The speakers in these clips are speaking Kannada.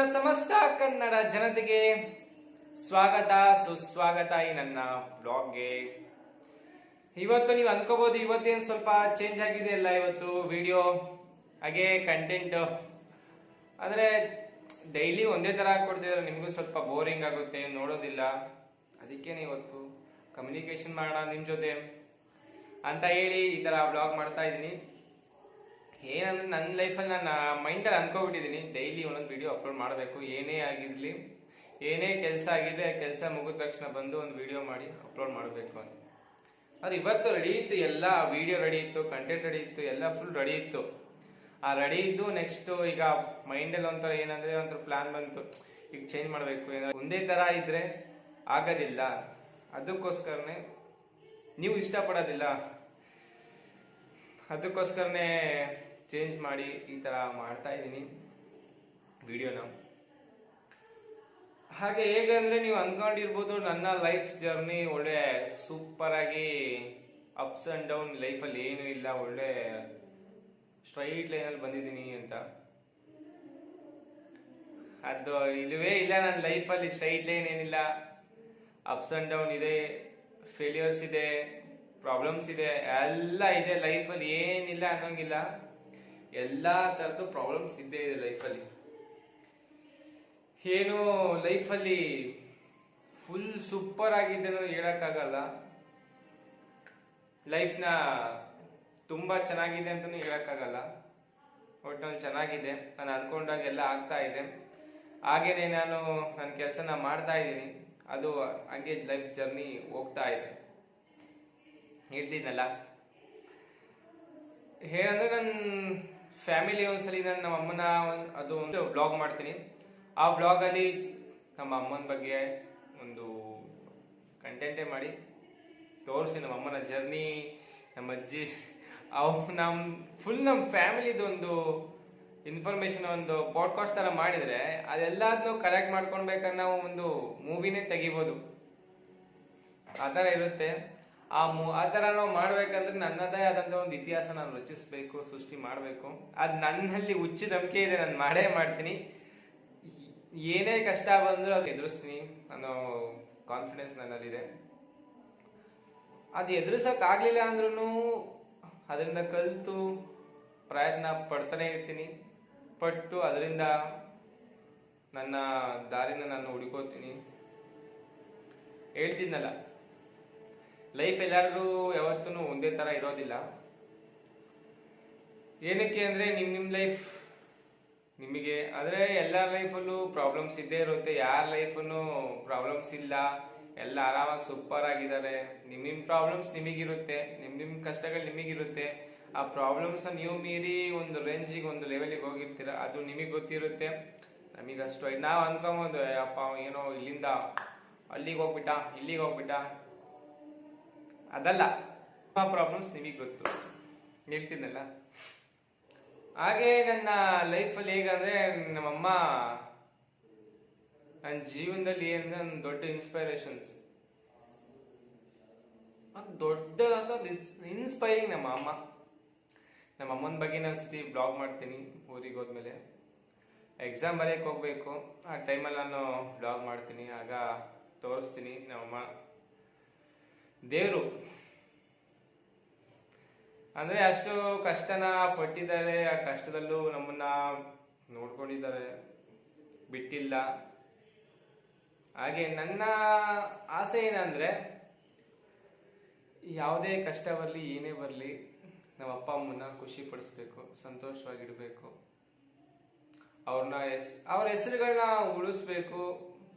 ನನ್ನ ಸಮಸ್ತ ಕನ್ನಡ ಜನತೆಗೆ ಸ್ವಾಗತ ಸುಸ್ವಾಗತ ಈ ನನ್ನ ಬ್ಲಾಗ್ಗೆ. ಇವತ್ತು ನೀವು ಅನ್ಕೋಬಹುದು ಇವತ್ತೇನು ಸ್ವಲ್ಪ ಚೇಂಜ್ ಆಗಿದೆ ಅಲ್ಲ, ಇವತ್ತು ವಿಡಿಯೋ ಹಾಗೆ ಕಂಟೆಂಟ್ ಅಂದ್ರೆ ಡೈಲಿ ಒಂದೇ ತರ ಕೊಡ್ತಿದ್ರೆ ನಿಮಗೂ ಸ್ವಲ್ಪ ಬೋರಿಂಗ್ ಆಗುತ್ತೆ, ನೋಡೋದಿಲ್ಲ. ಅದಕ್ಕೇನೆ ಇವತ್ತು ಕಮ್ಯುನಿಕೇಶನ್ ಮಾಡೋಣ ನಿಮ್ ಜೊತೆ ಅಂತ ಹೇಳಿ ಈ ತರ ಬ್ಲಾಗ್ ಮಾಡ್ತಾ ಇದೀನಿ. ಏನಂದ್ರೆ ನನ್ನ ಲೈಫಲ್ಲಿ ನಾನು ಮೈಂಡಲ್ಲಿ ಅನ್ಕೋಬಿಟ್ಟಿದ್ದೀನಿ ಡೈಲಿ ಒಂದೊಂದು ವಿಡಿಯೋ ಅಪ್ಲೋಡ್ ಮಾಡಬೇಕು. ಏನೇ ಆಗಿರ್ಲಿ, ಏನೇ ಕೆಲಸ ಆಗಿದ್ರೆ ಕೆಲಸ ಮುಗಿದ ತಕ್ಷಣ ಬಂದು ಒಂದು ವಿಡಿಯೋ ಮಾಡಿ ಅಪ್ಲೋಡ್ ಮಾಡಬೇಕು ಅಂತ. ಅದು ಇವತ್ತು ರೆಡಿ ಇತ್ತು, ಎಲ್ಲ ವಿಡಿಯೋ ರೆಡಿ ಇತ್ತು, ಕಂಟೆಂಟ್ ರೆಡಿ ಇತ್ತು, ಎಲ್ಲ ಫುಲ್ ರೆಡಿ ಇತ್ತು. ಆ ರೆಡಿ ಇದ್ದು ನೆಕ್ಸ್ಟ್ ಈಗ ಮೈಂಡಲ್ಲಿ ಒಂಥರ ಏನಂದ್ರೆ ಒಂಥರ ಪ್ಲಾನ್ ಬಂತು, ಈಗ ಚೇಂಜ್ ಮಾಡಬೇಕು. ಏನಾದ್ರು ಒಂದೇ ತರ ಇದ್ರೆ ಆಗೋದಿಲ್ಲ, ಅದಕ್ಕೋಸ್ಕರನೇ ನೀವು ಇಷ್ಟಪಡೋದಿಲ್ಲ, ಅದಕ್ಕೋಸ್ಕರನೇ ಚೇಂಜ್ ಮಾಡಿ ಈ ತರ ಮಾಡ್ತಾ ಇದ್ದೀನಿ ವಿಡಿಯೋನ. ಹಾಗೆ ಹೇಗಂದ್ರೆ ನೀವು ಅನ್ಕೊಂಡಿರ್ಬೋದು ನನ್ನ ಲೈಫ್ ಜರ್ನಿ ಒಳ್ಳೆ ಸೂಪರ್ ಆಗಿ ಅಪ್ಸ್ ಅಂಡ್ ಡೌನ್, ಲೈಫಲ್ಲಿ ಏನು ಇಲ್ಲ, ಒಳ್ಳೆ ಸ್ಟ್ರೈಟ್ ಲೈನಲ್ಲಿ ಬಂದಿದ್ದೀನಿ ಅಂತ. ಅದು ಇಲ್ಲವೇ ಇಲ್ಲ, ನನ್ನ ಲೈಫಲ್ಲಿ ಸ್ಟ್ರೈಟ್ ಲೈನ್ ಏನಿಲ್ಲ, ಅಪ್ಸ್ ಅಂಡ್ ಡೌನ್ ಇದೆ, ಫೇಲ್ಯೂರ್ಸ್ ಇದೆ, ಪ್ರಾಬ್ಲಮ್ಸ್ ಇದೆ, ಎಲ್ಲ ಇದೆ ಲೈಫಲ್ಲಿ. ಏನಿಲ್ಲ ಅನ್ನೋಂಗಿಲ್ಲ, ಎಲ್ಲಾ ತರದ್ದು ಪ್ರಾಬ್ಲಮ್ಸ್ ಇದ್ದೇ ಇದೆ ಲೈಫಲ್ಲಿ. ಏನು ಲೈಫಲ್ಲಿ ಫುಲ್ ಸೂಪರ್ ಆಗಿದೆ ಹೇಳಕ್ಕಾಗಲ್ಲ, ಲೈಫ್ನ ತುಂಬಾ ಚೆನ್ನಾಗಿದೆ ಅಂತಾನು ಹೇಳಕ್ಕಾಗಲ್ಲ. ಒಟ್ಟಿನಲ್ಲಿ ಚೆನ್ನಾಗಿದೆ, ನಾನು ಅನ್ಕೊಂಡಾಗ ಎಲ್ಲ ಆಗ್ತಾ ಇದೆ. ಹಾಗೇನೆ ನಾನು ನನ್ನ ಕೆಲಸನ ಮಾಡ್ತಾ ಇದ್ದೀನಿ, ಅದು ಹಂಗೆ ಲೈಫ್ ಜರ್ನಿ ಹೋಗ್ತಾ ಇದೆ. ಹೇಳ್ತಿದ್ನಲ್ಲ, ಏನಂದ್ರೆ ನನ್ನ ಫ್ಯಾಮಿಲಿ ಒಂದ್ಸಲಿ ನಾನು ನಮ್ಮ ಅಮ್ಮನ ಅದು ಒಂದು ಬ್ಲಾಗ್ ಮಾಡ್ತೀನಿ. ಆ ಬ್ಲಾಗ್ ಅಲ್ಲಿ ನಮ್ಮ ಅಮ್ಮನ ಬಗ್ಗೆ ಒಂದು ಕಂಟೆಂಟೇ ಮಾಡಿ ತೋರಿಸಿ ನಮ್ಮ ಅಮ್ಮನ ಜರ್ನಿ, ನಮ್ಮ ಅಜ್ಜಿ, ನಮ್ಮ ಫ್ಯಾಮಿಲಿದು ಒಂದು ಇನ್ಫಾರ್ಮೇಶನ್ ಒಂದು ಪಾಡ್ಕಾಸ್ಟ್ ತರ ಮಾಡಿದ್ರೆ ಅದೆಲ್ಲದನ್ನು ಕಲೆಕ್ಟ್ ಮಾಡ್ಕೊಳ್ಬೇಕಾದ್ರೆ ನಾವು ಒಂದು ಮೂವಿನೇ ತೆಗಿಬೋದು, ಆ ಥರ ಇರುತ್ತೆ. ಆ ತರ ನಾವು ಮಾಡ್ಬೇಕಂದ್ರೆ ನನ್ನದೇ ಆದಂತ ಒಂದು ಇತಿಹಾಸ ನಾನು ರಚಿಸ್ಬೇಕು, ಸೃಷ್ಟಿ ಮಾಡ್ಬೇಕು. ಅದ್ ನನ್ನಲ್ಲಿ ಹುಚ್ಚು ನಂಬಿಕೆ ಇದೆ, ನಾನು ಮಾಡೇ ಮಾಡ್ತೀನಿ. ಏನೇ ಕಷ್ಟ ಬಂದ್ರು ಅದು ಎದುರಿಸ್ತೀನಿ ಅನ್ನೋ ಕಾನ್ಫಿಡೆನ್ಸ್ ನನ್ನಲ್ಲಿದೆ. ಅದು ಎದುರಿಸಕ್ ಆಗ್ಲಿಲ್ಲ ಅಂದ್ರೂ ಅದರಿಂದ ಕಲಿತು ಪ್ರಯತ್ನ ಪಡ್ತಾನೆ ಇರ್ತೀನಿ. ಪಟ್ಟು ಅದರಿಂದ ನನ್ನ ದಾರಿನ ನಾನು ಹುಡುಕೋತೀನಿ. ಹೇಳ್ತಿದ್ನಲ್ಲ, ಲೈಫ್ ಎಲ್ಲರಿಗೂ ಯಾವತ್ತೂ ಒಂದೇ ತರ ಇರೋದಿಲ್ಲ. ಏನಕ್ಕೆ ಅಂದ್ರೆ ನಿಮ್ ಲೈಫ್ ನಿಮಗೆ, ಆದ್ರೆ ಎಲ್ಲರ ಲೈಫಲ್ಲೂ ಪ್ರಾಬ್ಲಮ್ಸ್ ಇದ್ದೇ ಇರುತ್ತೆ. ಯಾರ ಲೈಫನ್ನು ಪ್ರಾಬ್ಲಮ್ಸ್ ಇಲ್ಲ, ಎಲ್ಲ ಆರಾಮಾಗಿ ಸೂಪರ್ ಆಗಿದ್ದಾರೆ. ನಿಮ್ ಪ್ರಾಬ್ಲಮ್ಸ್ ನಿಮಗಿರುತ್ತೆ, ನಿಮ್ ಕಷ್ಟಗಳು ನಿಮಗಿರುತ್ತೆ. ಆ ಪ್ರಾಬ್ಲಮ್ಸ್ ನೀವು ಮೀರಿ ಒಂದು ರೇಂಜಿಗೆ, ಒಂದು ಲೆವೆಲ್ಗೆ ಹೋಗಿರ್ತೀರ, ಅದು ನಿಮಗೆ ಗೊತ್ತಿರುತ್ತೆ. ನಮಗಷ್ಟು ನಾವು ಅನ್ಕೊಂಬೋದು, ಅಪ್ಪ ಏನೋ ಇಲ್ಲಿಂದ ಅಲ್ಲಿಗೆ ಹೋಗ್ಬಿಟ್ಟ, ಇಲ್ಲಿಗೆ ಹೋಗ್ಬಿಟ್ಟ, ಅದಲ್ಲ. ಆ ಪ್ರಾಬ್ಲಮ್ಸ್ ನಿಮಗೆ ಗೊತ್ತು, ಹೇಳ್ತೀನಲ್ಲ. ಹಾಗೆ ನನ್ನ ಲೈಫಲ್ಲಿ ಹೇಗಂದ್ರೆ ನಮ್ಮಮ್ಮ ನನ್ನ ಜೀವನದಲ್ಲಿ ಏನಂದ್ರೆ ನನ್ನ ದೊಡ್ಡ ಇನ್ಸ್ಪೈರೇಷನ್ಸ್, ದೊಡ್ಡ ಇನ್ಸ್ಪೈರಿಂಗ್ ನಮ್ಮ ಅಮ್ಮ. ನಮ್ಮ ಅಮ್ಮನ ಬಗ್ಗೆ ನಾನು ಸತಿ ಬ್ಲಾಗ್ ಮಾಡ್ತೀನಿ. ಊರಿಗೆ ಹೋದ್ಮೇಲೆ ಎಕ್ಸಾಮ್ ಬರೆಯಕ್ಕೆ ಹೋಗ್ಬೇಕು, ಆ ಟೈಮಲ್ಲಿ ನಾನು ಬ್ಲಾಗ್ ಮಾಡ್ತೀನಿ, ಆಗ ತೋರಿಸ್ತೀನಿ. ನಮ್ಮಮ್ಮ ದೇವ್ರು ಅಂದ್ರೆ ಅಷ್ಟು ಕಷ್ಟನ ಪಟ್ಟಿದ್ದಾರೆ, ಆ ಕಷ್ಟದಲ್ಲೂ ನಮ್ಮನ್ನ ನೋಡ್ಕೊಂಡಿದ್ದಾರೆ, ಬಿಟ್ಟಿಲ್ಲ. ಹಾಗೆ ನನ್ನ ಆಸೆ ಏನಂದ್ರೆ ಯಾವುದೇ ಕಷ್ಟ ಬರಲಿ, ಏನೇ ಬರಲಿ, ನಮ್ಮ ಅಪ್ಪ ಅಮ್ಮನ ಖುಷಿ ಪಡಿಸ್ಬೇಕು, ಸಂತೋಷವಾಗಿಡ್ಬೇಕು, ಅವ್ರ ಹೆಸರುಗಳನ್ನ ಉಳಿಸ್ಬೇಕು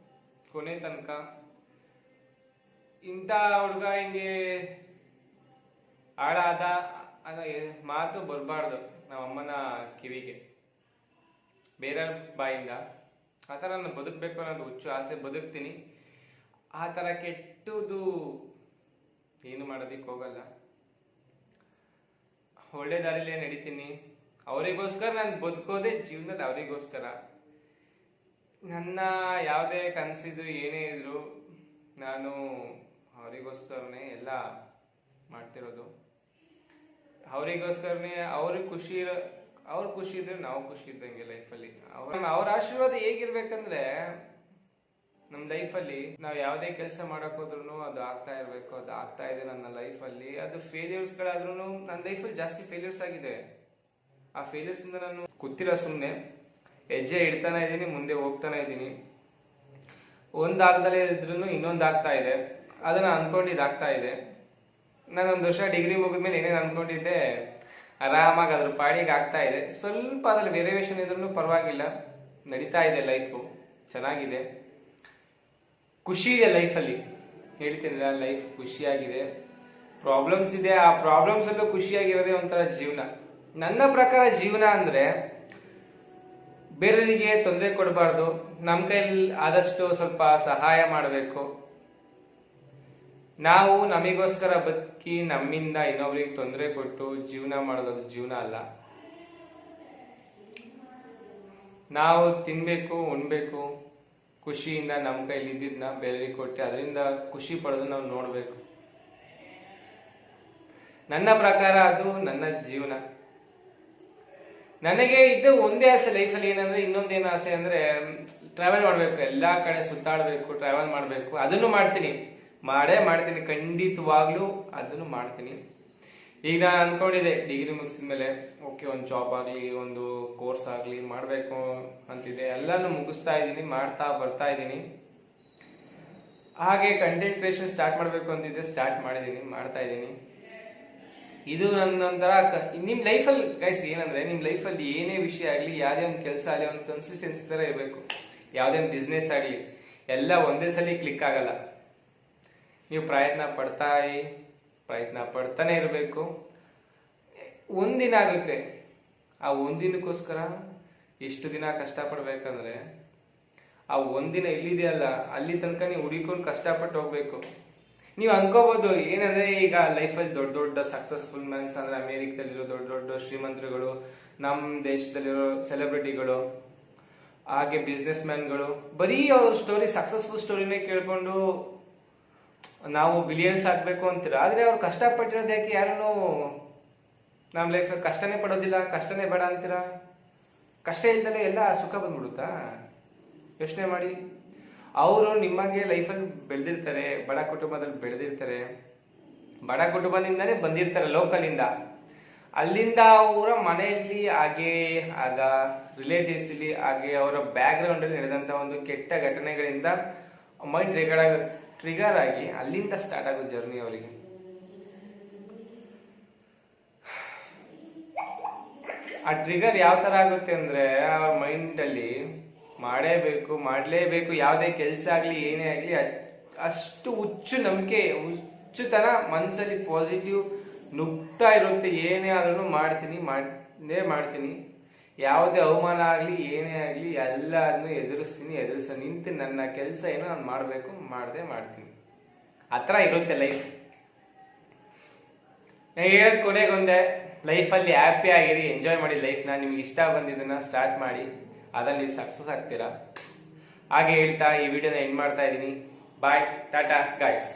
ಕೊನೆ ತನಕ. ಇಂಥ ಹುಡುಗ ಹಿಂಗೆ ಹಾಳಾದ ಅನ್ನೋ ಮಾತು ಬರಬಾರ್ದು ನಮ್ಮ ಅಮ್ಮನ ಕಿವಿಗೆ, ಬೇರೆ ಬಾಯಿಂದ. ಆ ಥರ ನಾನು ಬದುಕಬೇಕು ಅನ್ನೋದು ಹುಚ್ಚು ಆಸೆ, ಬದುಕ್ತೀನಿ. ಆ ಥರ ಕೆಟ್ಟದು ಏನು ಮಾಡೋದಿಕ್ಕೆ ಹೋಗಲ್ಲ, ಒಳ್ಳೆ ದಾರಿಲೇ ನಡೀತೀನಿ. ಅವರಿಗೋಸ್ಕರ ನಾನು ಬದುಕೋದೇ ಜೀವನದಲ್ಲಿ, ಅವರಿಗೋಸ್ಕರ. ನನ್ನ ಯಾವುದೇ ಕನಸಿದ್ರು ಏನೇ ಇದ್ರು ನಾನು ಅವರಿಗೋಸ್ಕರನೇ ಎಲ್ಲ ಮಾಡ್ತಿರೋದು. ಅವರಿಗೋಸ್ಕರನೇ, ಅವ್ರಿಗೆ ಖುಷಿ ಅವ್ರು ಖುಷಿ ಇದ್ರೆ ನಾವು ಖುಷಿ ಇದ್ದಂಗೆ ಲೈಫಲ್ಲಿ. ಅವ್ರ ಆಶೀರ್ವಾದ ಹೇಗಿರ್ಬೇಕಂದ್ರೆ ನಮ್ ಲೈಫಲ್ಲಿ ನಾವ್ ಯಾವ್ದೇ ಕೆಲಸ ಮಾಡಕ್ ಹೋದ್ರು ಅದು ಆಗ್ತಾ ಇರ್ಬೇಕು. ಅದು ಆಗ್ತಾ ಇದೆ ನನ್ನ ಲೈಫಲ್ಲಿ. ಅದು ಫೇಲ್ಯೂರ್ಸ್ ಗಳಾದ್ರೂ ನನ್ನ ಲೈಫಲ್ಲಿ ಜಾಸ್ತಿ ಫೇಲ್ಯೂರ್ಸ್ ಆಗಿದೆ. ಆ ಫೇಲ್ಯೂರ್ಸ್ ಇಂದ ನಾನು ಕೂತಿಲ್ಲ, ಸುಮ್ನೆ ಹೆಜ್ಜೆ ಇಡ್ತಾನೆ ಇದೀನಿ, ಮುಂದೆ ಹೋಗ್ತಾನೆ ಇದೀನಿ. ಒಂದಾಗ್ದಲೇ ಇದ್ರೂ ಇನ್ನೊಂದಾಗ್ತಾ ಇದೆ. ಅದನ್ನ ಅನ್ಕೊಂಡಿದ್ದಾಗ್ತಾ ಇದೆ. ನಾನು 1 ವರ್ಷ ಡಿಗ್ರಿ ಮುಗಿದ್ಮೇಲೆ ಏನೇನು ಅನ್ಕೊಂಡಿದ್ದೆ ಆರಾಮಾಗಿ ಅದ್ರ ಪಾಡಿಗೆ ಆಗ್ತಾ ಇದೆ. ಸ್ವಲ್ಪ ಅದ್ರಲ್ಲಿ ವೇರಿಯೇಷನ್ ಇದ್ರೂ ಪರವಾಗಿಲ್ಲ, ನಡೀತಾ ಇದೆ ಲೈಫು, ಚೆನ್ನಾಗಿದೆ, ಖುಷಿ ಇದೆ ಲೈಫಲ್ಲಿ. ಹೇಳ್ತೀನಿಲ್ಲ, ಲೈಫ್ ಖುಷಿಯಾಗಿದೆ. ಪ್ರಾಬ್ಲಮ್ಸ್ ಇದೆ, ಆ ಪ್ರಾಬ್ಲಮ್ಸ್ ಅಲ್ಲೂ ಖುಷಿಯಾಗಿರೋದೇ ಒಂಥರ ಜೀವನ. ನನ್ನ ಪ್ರಕಾರ ಜೀವನ ಅಂದ್ರೆ ಬೇರೆಯವರಿಗೆ ತೊಂದರೆ ಕೊಡಬಾರ್ದು, ನಮ್ಮ ಕೈಲಿ ಆದಷ್ಟು ಸ್ವಲ್ಪ ಸಹಾಯ ಮಾಡಬೇಕು. ನಾವು ನಮಗೋಸ್ಕರ ಬದುಕಿ ನಮ್ಮಿಂದ ಇನ್ನೊಬ್ರಿಗೆ ತೊಂದರೆ ಕೊಟ್ಟು ಜೀವನ ಮಾಡೋದು ಜೀವನ ಅಲ್ಲ. ನಾವು ತಿನ್ಬೇಕು, ಉಣ್ಬೇಕು, ಖುಷಿಯಿಂದ ನಮ್ಮ ಕೈಲಿ ಇದ್ದಿದ್ನ ಬೇರೆಯವರಿಗೆ ಕೊಟ್ಟು ಅದರಿಂದ ಖುಷಿ ಪಡೋದು ನಾವು ನೋಡ್ಬೇಕು. ನನ್ನ ಪ್ರಕಾರ ಅದು ನನ್ನ ಜೀವನ. ನನಗೆ ಇದ್ದ ಒಂದೇ ಆಸೆ ಲೈಫಲ್ಲಿ ಏನಂದ್ರೆ, ಇನ್ನೊಂದೇನು ಆಸೆ ಅಂದ್ರೆ ಟ್ರಾವೆಲ್ ಮಾಡ್ಬೇಕು, ಎಲ್ಲಾ ಕಡೆ ಸುತ್ತಾಡ್ಬೇಕು, ಟ್ರಾವೆಲ್ ಮಾಡ್ಬೇಕು. ಅದನ್ನು ಮಾಡೇ ಮಾಡ್ತೀನಿ, ಖಂಡಿತವಾಗ್ಲೂ ಅದನ್ನು ಮಾಡ್ತೀನಿ. ಈಗ ನಾನು ಅನ್ಕೊಂಡಿದ್ದೆ ಡಿಗ್ರಿ ಮುಗಿಸಿದ್ಮೇಲೆ ಓಕೆ, ಒಂದು ಜಾಬ್ ಆಗ್ಲಿ, ಒಂದು ಕೋರ್ಸ್ ಆಗ್ಲಿ ಮಾಡ್ಬೇಕು ಅಂತಿದೆ. ಎಲ್ಲಾನು ಮುಗಿಸ್ತಾ ಇದ್ದೀನಿ, ಬರ್ತಾ ಇದ್ದೀನಿ. ಹಾಗೆ ಕಂಟೆಂಟ್ ಕ್ರಿಯೇಷನ್ ಸ್ಟಾರ್ಟ್ ಮಾಡ್ಬೇಕು ಅಂತಿದ್ದೆ, ಸ್ಟಾರ್ಟ್ ಮಾಡಿದೀನಿ, ಮಾಡ್ತಾ ಇದ್ದೀನಿ. ಇದು ನನ್ನೊಂಥರ ನಿಮ್ ಲೈಫಲ್ಲಿ ಗೈಸ್ ಏನಂದ್ರೆ, ನಿಮ್ ಲೈಫಲ್ಲಿ ಏನೇ ವಿಷಯ ಆಗ್ಲಿ, ಯಾವ್ದೇ ಒಂದು ಕೆಲಸ ಆಗ್ಲಿ, ಒಂದು ಕನ್ಸಿಸ್ಟೆನ್ಸಿ ತರ ಇರಬೇಕು. ಯಾವ್ದೇ ಒಂದು ಬಿಸ್ನೆಸ್ ಆಗ್ಲಿ, ಎಲ್ಲ ಒಂದೇ ಸಲ ಕ್ಲಿಕ್ ಆಗಲ್ಲ. ನೀವು ಪ್ರಯತ್ನ ಪಡ್ತಾನೆ ಇರಬೇಕು. ಒಂದಿನ ಆಗುತ್ತೆ. ಆ ಒಂದಿನಕ್ಕೋಸ್ಕರ ಎಷ್ಟು ದಿನ ಕಷ್ಟಪಡ್ಬೇಕಂದ್ರೆ, ಆ ಒಂದಿನ ಎಲ್ಲಿದೆಯಲ್ಲ ಅಲ್ಲಿ ತನಕ ನೀವು ಹುಡುಕೊಂಡು ಕಷ್ಟಪಟ್ಟು ಹೋಗ್ಬೇಕು. ನೀವು ಅನ್ಕೋಬಹುದು ಏನಂದ್ರೆ, ಈಗ ಲೈಫಲ್ಲಿ ದೊಡ್ಡ ದೊಡ್ಡ ಸಕ್ಸಸ್ಫುಲ್ ಮ್ಯಾನ್ಸ್ ಅಂದ್ರೆ ಅಮೆರಿಕದಲ್ಲಿರೋ ದೊಡ್ಡ ದೊಡ್ಡ ಶ್ರೀಮಂತರುಗಳು, ನಮ್ಮ ದೇಶದಲ್ಲಿರೋ ಸೆಲೆಬ್ರಿಟಿಗಳು, ಹಾಗೆ ಬಿಸ್ನೆಸ್ ಮ್ಯಾನ್ಗಳು, ಬರೀ ಅವ್ರ ಸ್ಟೋರಿ, ಸಕ್ಸಸ್ಫುಲ್ ಸ್ಟೋರಿನೇ ಕೇಳ್ಕೊಂಡು ನಾವು ಬಿಲಿಯನ್ಸ್ ಆಗ್ಬೇಕು ಅಂತೀರ. ಆದ್ರೆ ಅವ್ರು ಕಷ್ಟಪಟ್ಟಿರೋದು ಯಾಕೆ? ಯಾರನ್ನು ನಮ್ಮ ಲೈಫ್ ಕಷ್ಟನೇ ಪಡೋದಿಲ್ಲ, ಕಷ್ಟನೇ ಬೇಡ ಅಂತೀರ. ಕಷ್ಟ ಇಲ್ದಲೆ ಎಲ್ಲ ಸುಖ ಬಂದ್ಬಿಡುತ್ತಾ? ಯೋಚನೆ ಮಾಡಿ. ಅವರು ನಿಮಗೆ ಲೈಫಲ್ಲಿ ಬೆಳೆದಿರ್ತಾರೆ, ಬಡ ಕುಟುಂಬದಲ್ಲಿ ಬೆಳೆದಿರ್ತಾರೆ, ಬಡ ಕುಟುಂಬದಿಂದಾನೇ ಬಂದಿರ್ತಾರೆ, ಲೋಕಲಿಂದ. ಅಲ್ಲಿಂದ ಅವರ ಮನೆಯಲ್ಲಿ ಹಾಗೆ ಆಗ ರಿಲೇಟಿವ್ಸ್ ಇಲ್ಲಿ ಹಾಗೆ ಅವರ ಬ್ಯಾಕ್ ಗ್ರೌಂಡ್ ಅಲ್ಲಿ ನಡೆದಂತ ಒಂದು ಕೆಟ್ಟ ಘಟನೆಗಳಿಂದ ಮೈಂಡ್ ಟ್ರಿಗರ್ ಆಗಿ ಅಲ್ಲಿಂದ ಸ್ಟಾರ್ಟ್ ಆಗೋ ಜರ್ನಿ ಅವರಿಗೆ. ಆ ಟ್ರಿಗರ್ ಯಾವ ತರ ಆಗುತ್ತೆ ಅಂದ್ರೆ, ಅವ್ರ ಮೈಂಡ್ ಅಲ್ಲಿ ಮಾಡ್ಲೇಬೇಕು, ಯಾವುದೇ ಕೆಲಸ ಆಗ್ಲಿ ಏನೇ ಆಗ್ಲಿ ಅಷ್ಟು ಹುಚ್ಚು ನಂಬಿಕೆ, ಹುಚ್ಚುತನ ಮನಸ್ಸಲ್ಲಿ ಪಾಸಿಟಿವ್ ನುಗ್ತಾ ಇರುತ್ತೆ. ಏನೇ ಆದ್ರೂ ಮಾಡ್ತೀನಿ, ಯಾವುದೇ ಅವಮಾನ ಆಗ್ಲಿ ಏನೇ ಆಗ್ಲಿ ಎಲ್ಲಾದ್ನೂ ಎದುರಿಸ ನಿಂತು ನನ್ನ ಕೆಲಸ ಏನೋ ನಾನು ಮಾಡ್ಬೇಕು, ಮಾಡ್ತೀನಿ. ಆತರ ಇರುತ್ತೆ ಲೈಫ್. ನಾನು ಹೇಳೋದ್ ಕೊನೆಗೊಂದೆ, ಲೈಫಲ್ಲಿ ಹ್ಯಾಪಿ ಆಗಿರಿ, ಎಂಜಾಯ್ ಮಾಡಿ ಲೈಫ್ನ. ನಿಮ್ಗೆ ಇಷ್ಟ ಬಂದಿದ್ದನ್ನ ಸ್ಟಾರ್ಟ್ ಮಾಡಿ, ಅದ್ರಲ್ಲಿ ನೀವು ಸಕ್ಸಸ್ ಆಗ್ತೀರಾ. ಹಾಗೆ ಹೇಳ್ತಾ ಈ ವಿಡಿಯೋನ ಎಂಡ್ ಮಾಡ್ತಾ ಇದ್ದೀನಿ. ಬಾಯ್, ಟಾಟಾ ಗೈಸ್.